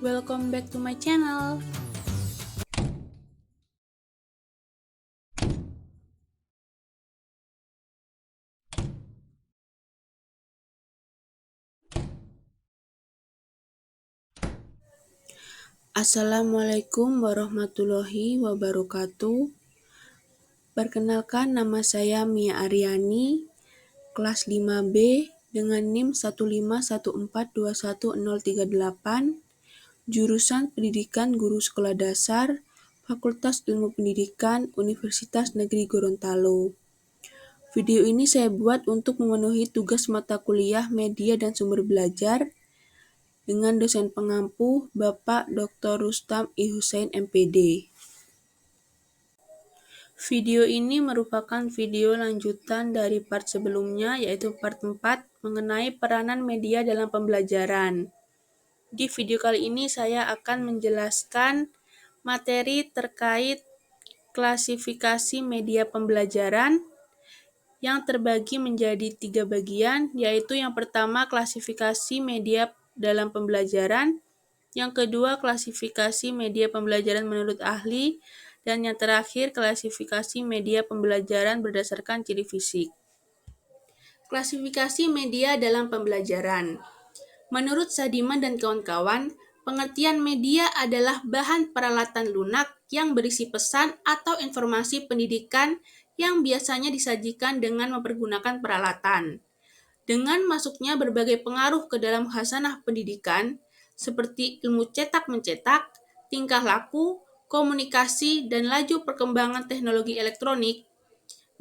Welcome back to my channel. Assalamualaikum warahmatullahi wabarakatuh. Perkenalkan, nama saya Mia Aryani, kelas 5B dengan NIM 151421038, jurusan Pendidikan Guru Sekolah Dasar, Fakultas Ilmu Pendidikan, Universitas Negeri Gorontalo. Video ini saya buat untuk memenuhi tugas mata kuliah Media dan Sumber Belajar dengan dosen pengampu Bapak Dr. Rustam I. Hussein MPD. Video ini merupakan video lanjutan dari part sebelumnya, yaitu part 4 mengenai peranan media dalam pembelajaran. Di video kali ini saya akan menjelaskan materi terkait klasifikasi media pembelajaran yang terbagi menjadi 3 bagian, yaitu yang pertama klasifikasi media dalam pembelajaran, yang kedua klasifikasi media pembelajaran menurut ahli, dan yang terakhir klasifikasi media pembelajaran berdasarkan ciri fisik. Klasifikasi media dalam pembelajaran. Menurut Sadiman dan kawan-kawan, pengertian media adalah bahan peralatan lunak yang berisi pesan atau informasi pendidikan yang biasanya disajikan dengan mempergunakan peralatan. Dengan masuknya berbagai pengaruh ke dalam khasanah pendidikan, seperti ilmu cetak-mencetak, tingkah laku, komunikasi, dan laju perkembangan teknologi elektronik,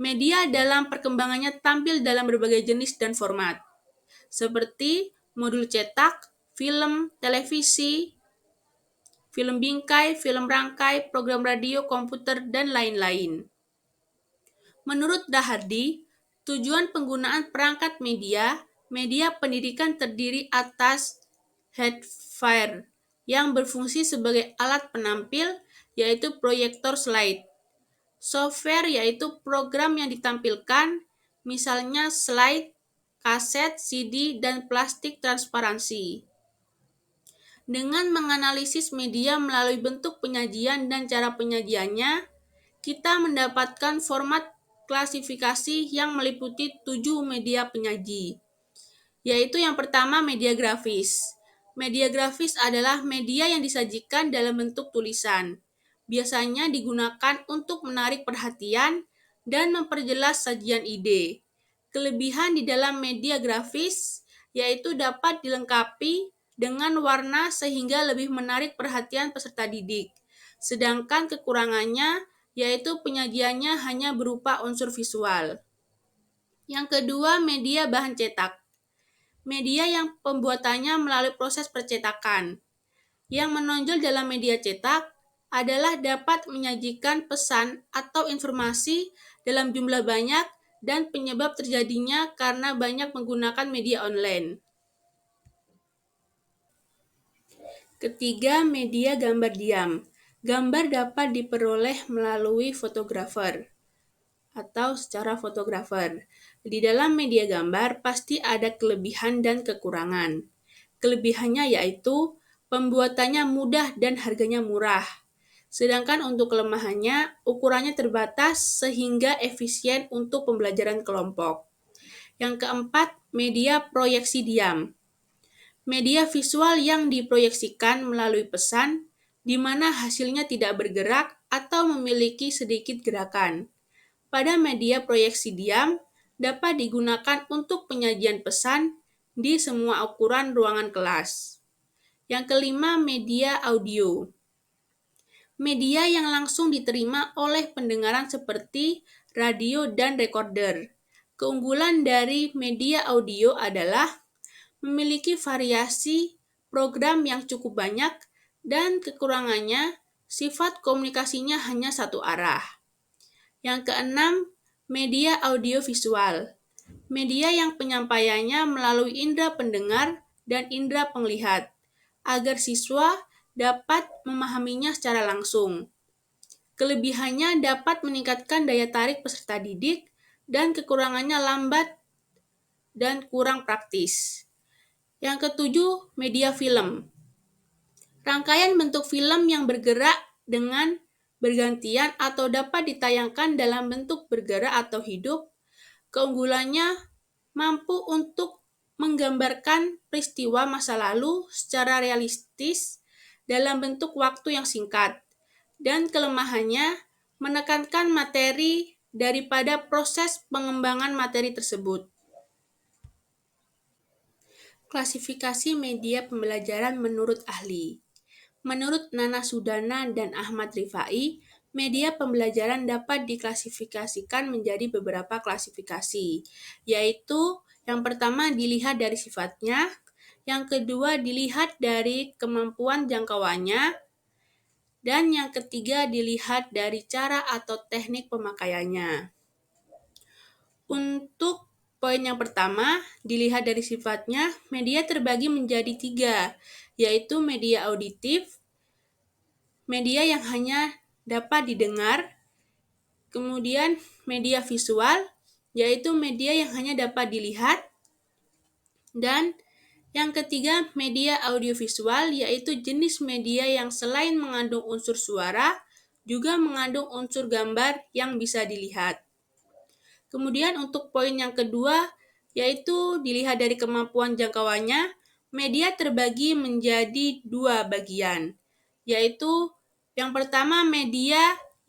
media dalam perkembangannya tampil dalam berbagai jenis dan format, seperti modul cetak, film, televisi, film bingkai, film rangkai, program radio, komputer, dan lain-lain. Menurut Dahardi, tujuan penggunaan perangkat media pendidikan terdiri atas hardware yang berfungsi sebagai alat penampil, yaitu proyektor slide. Software yaitu program yang ditampilkan, misalnya slide, kaset, CD, dan plastik transparansi. Dengan menganalisis media melalui bentuk penyajian dan cara penyajiannya, kita mendapatkan format klasifikasi yang meliputi 7 media penyaji, yaitu yang pertama media grafis. Media grafis adalah media yang disajikan dalam bentuk tulisan. Biasanya digunakan untuk menarik perhatian dan memperjelas sajian ide. Kelebihan di dalam media grafis yaitu dapat dilengkapi dengan warna sehingga lebih menarik perhatian peserta didik. Sedangkan kekurangannya yaitu penyajiannya hanya berupa unsur visual. Yang kedua, media bahan cetak. Media yang pembuatannya melalui proses percetakan. Yang menonjol dalam media cetak adalah dapat menyajikan pesan atau informasi dalam jumlah banyak dan penyebab terjadinya karena banyak menggunakan media online. Ketiga, media gambar diam. Gambar dapat diperoleh melalui fotografer atau secara fotografer. Di dalam media gambar pasti ada kelebihan dan kekurangan. Kelebihannya yaitu pembuatannya mudah dan harganya murah. Sedangkan untuk kelemahannya, ukurannya terbatas sehingga efisien untuk pembelajaran kelompok. Yang keempat, media proyeksi diam. Media visual yang diproyeksikan melalui pesan, di mana hasilnya tidak bergerak atau memiliki sedikit gerakan. Pada media proyeksi diam, dapat digunakan untuk penyajian pesan di semua ukuran ruangan kelas. Yang kelima, media audio. Media yang langsung diterima oleh pendengaran seperti radio dan recorder. Keunggulan dari media audio adalah memiliki variasi program yang cukup banyak dan kekurangannya sifat komunikasinya hanya satu arah. Yang keenam, media audiovisual. Media yang penyampaiannya melalui indera pendengar dan indera penglihat, agar siswa dapat memahaminya secara langsung. Kelebihannya dapat meningkatkan daya tarik peserta didik dan kekurangannya lambat dan kurang praktis. Yang ketujuh, media film. Rangkaian bentuk film yang bergerak dengan bergantian atau dapat ditayangkan dalam bentuk bergerak atau hidup, keunggulannya mampu untuk menggambarkan peristiwa masa lalu secara realistis dalam bentuk waktu yang singkat, dan kelemahannya menekankan materi daripada proses pengembangan materi tersebut. Klasifikasi media pembelajaran menurut ahli. Menurut Nana Sudana dan Ahmad Rifai, media pembelajaran dapat diklasifikasikan menjadi beberapa klasifikasi, yaitu yang pertama dilihat dari sifatnya, yang kedua dilihat dari kemampuan jangkauannya, dan yang ketiga dilihat dari cara atau teknik pemakaiannya. Untuk poin yang pertama, dilihat dari sifatnya, media terbagi menjadi 3, yaitu media auditif, media yang hanya dapat didengar, kemudian media visual, yaitu media yang hanya dapat dilihat, dan yang ketiga media audiovisual, yaitu jenis media yang selain mengandung unsur suara, juga mengandung unsur gambar yang bisa dilihat. Kemudian untuk poin yang kedua, yaitu dilihat dari kemampuan jangkauannya, media terbagi menjadi 2 bagian, yaitu yang pertama media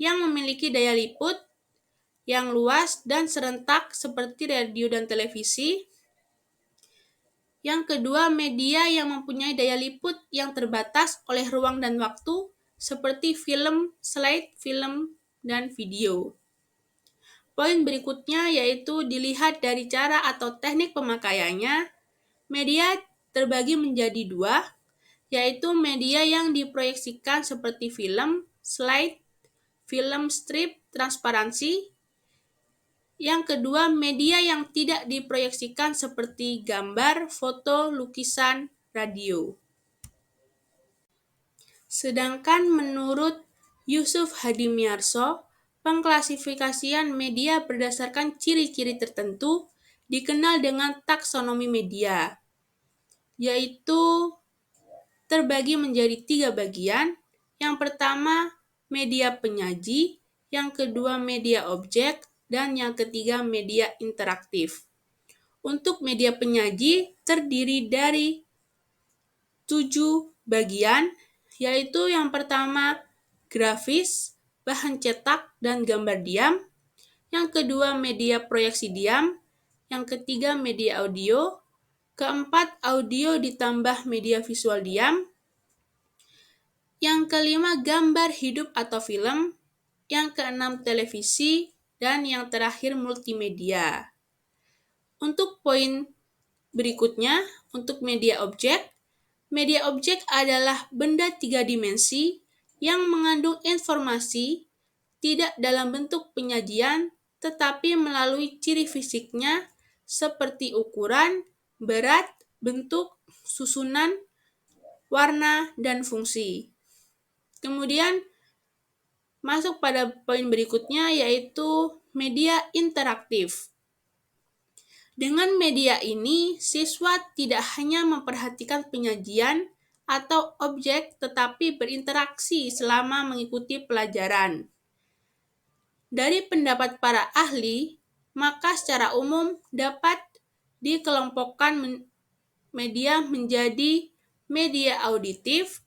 yang memiliki daya liput yang luas dan serentak seperti radio dan televisi. Yang kedua, media yang mempunyai daya liput yang terbatas oleh ruang dan waktu seperti film, slide, film, dan video. Poin berikutnya yaitu dilihat dari cara atau teknik pemakaiannya. Media terbagi menjadi 2, yaitu media yang diproyeksikan seperti film, slide, film strip, transparansi. Yang kedua, media yang tidak diproyeksikan seperti gambar, foto, lukisan, radio. Sedangkan menurut Yusuf Hadimyarso, pengklasifikasian media berdasarkan ciri-ciri tertentu dikenal dengan taksonomi media, yaitu terbagi menjadi 3 bagian. Yang pertama, media penyaji, yang kedua media objek, dan yang ketiga media interaktif. Untuk media penyaji terdiri dari 7 bagian, yaitu yang pertama grafis, bahan cetak, dan gambar diam. Yang kedua media proyeksi diam. Yang ketiga media audio. Keempat audio ditambah media visual diam. Yang kelima gambar hidup atau film. Yang keenam televisi. Dan yang terakhir multimedia. Untuk poin berikutnya, untuk media objek. Media objek adalah benda 3 dimensi yang mengandung informasi tidak dalam bentuk penyajian, tetapi melalui ciri fisiknya seperti ukuran, berat, bentuk, susunan, warna, dan fungsi. Kemudian masuk pada poin berikutnya yaitu media interaktif. Dengan media ini, siswa tidak hanya memperhatikan penyajian atau objek, tetapi berinteraksi selama mengikuti pelajaran. Dari pendapat para ahli, maka secara umum dapat dikelompokkan media menjadi media auditif,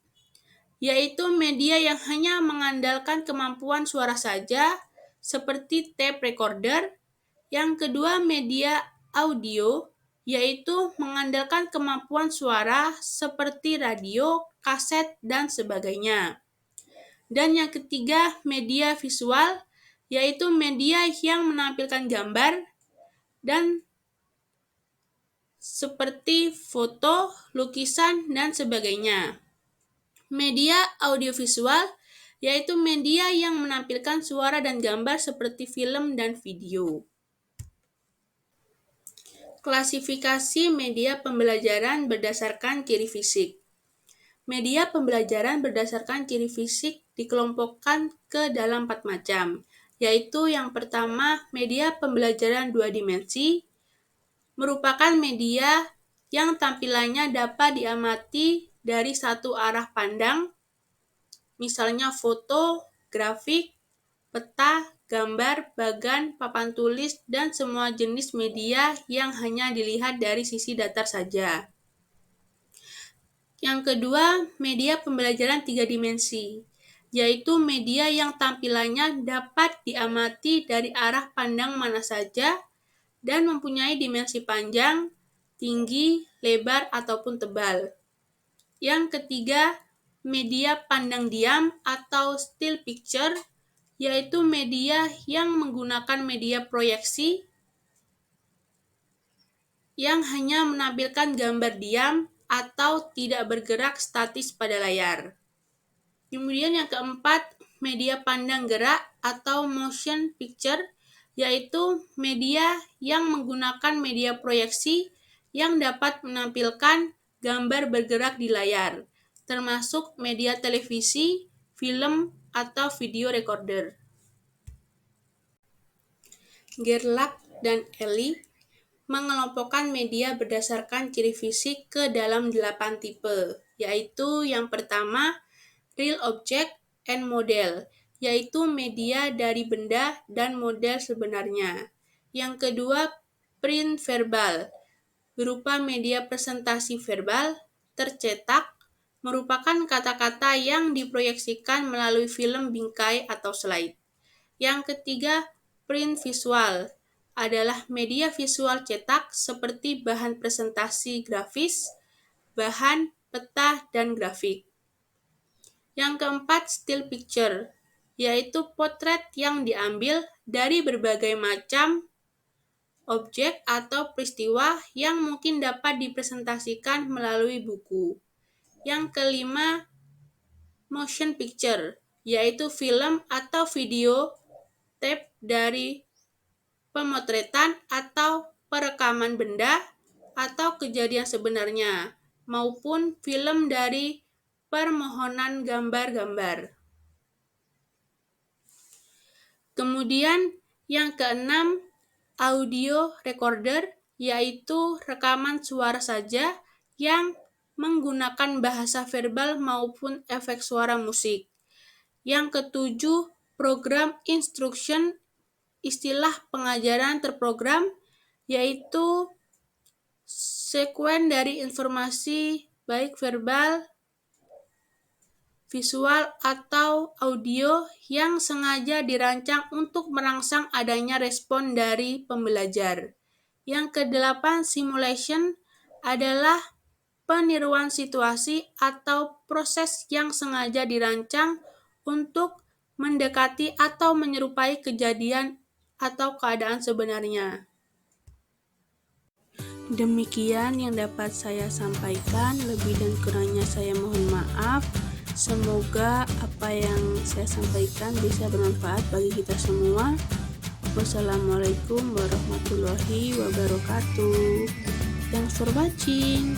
yaitu media yang hanya mengandalkan kemampuan suara saja, seperti tape recorder. Yang kedua, media audio, yaitu mengandalkan kemampuan suara seperti radio, kaset, dan sebagainya. Dan yang ketiga, media visual, yaitu media yang menampilkan gambar dan seperti foto, lukisan, dan sebagainya. Media audiovisual, yaitu media yang menampilkan suara dan gambar seperti film dan video. Klasifikasi media pembelajaran berdasarkan ciri fisik. Media pembelajaran berdasarkan ciri fisik dikelompokkan ke dalam 4 macam, yaitu yang pertama media pembelajaran 2 dimensi, merupakan media yang tampilannya dapat diamati dari satu arah pandang, misalnya foto, grafik, peta, gambar, bagan, papan tulis, dan semua jenis media yang hanya dilihat dari sisi datar saja. Yang kedua, media pembelajaran 3 dimensi, yaitu media yang tampilannya dapat diamati dari arah pandang mana saja dan mempunyai dimensi panjang, tinggi, lebar, ataupun tebal. Yang ketiga, media pandang diam atau still picture, yaitu media yang menggunakan media proyeksi yang hanya menampilkan gambar diam atau tidak bergerak statis pada layar. Kemudian yang keempat, media pandang gerak atau motion picture, yaitu media yang menggunakan media proyeksi yang dapat menampilkan gambar bergerak di layar, termasuk media televisi, film, atau video recorder. Gerlach dan Elie mengelompokkan media berdasarkan ciri fisik ke dalam 8 tipe, yaitu yang pertama, real object and model, yaitu media dari benda dan model sebenarnya. Yang kedua, print verbal, berupa media presentasi verbal, tercetak, merupakan kata-kata yang diproyeksikan melalui film bingkai atau slide. Yang ketiga, print visual, adalah media visual cetak seperti bahan presentasi grafis, bahan, peta, dan grafik. Yang keempat, still picture, yaitu potret yang diambil dari berbagai macam objek atau peristiwa yang mungkin dapat dipresentasikan melalui buku. Yang kelima, motion picture, yaitu film atau video tape dari pemotretan atau perekaman benda atau kejadian sebenarnya, maupun film dari permohonan gambar-gambar. Kemudian yang keenam, audio recorder, yaitu rekaman suara saja yang menggunakan bahasa verbal maupun efek suara musik. Yang ketujuh, program instruction, istilah pengajaran terprogram, yaitu sekuen dari informasi baik verbal, visual, atau audio yang sengaja dirancang untuk merangsang adanya respon dari pembelajar. Yang kedelapan, simulation, adalah peniruan situasi atau proses yang sengaja dirancang untuk mendekati atau menyerupai kejadian atau keadaan sebenarnya. Demikian yang dapat saya sampaikan, lebih dan kurangnya saya mohon maaf. Semoga apa yang saya sampaikan bisa bermanfaat bagi kita semua. Wassalamualaikum warahmatullahi wabarakatuh. Thanks for watching.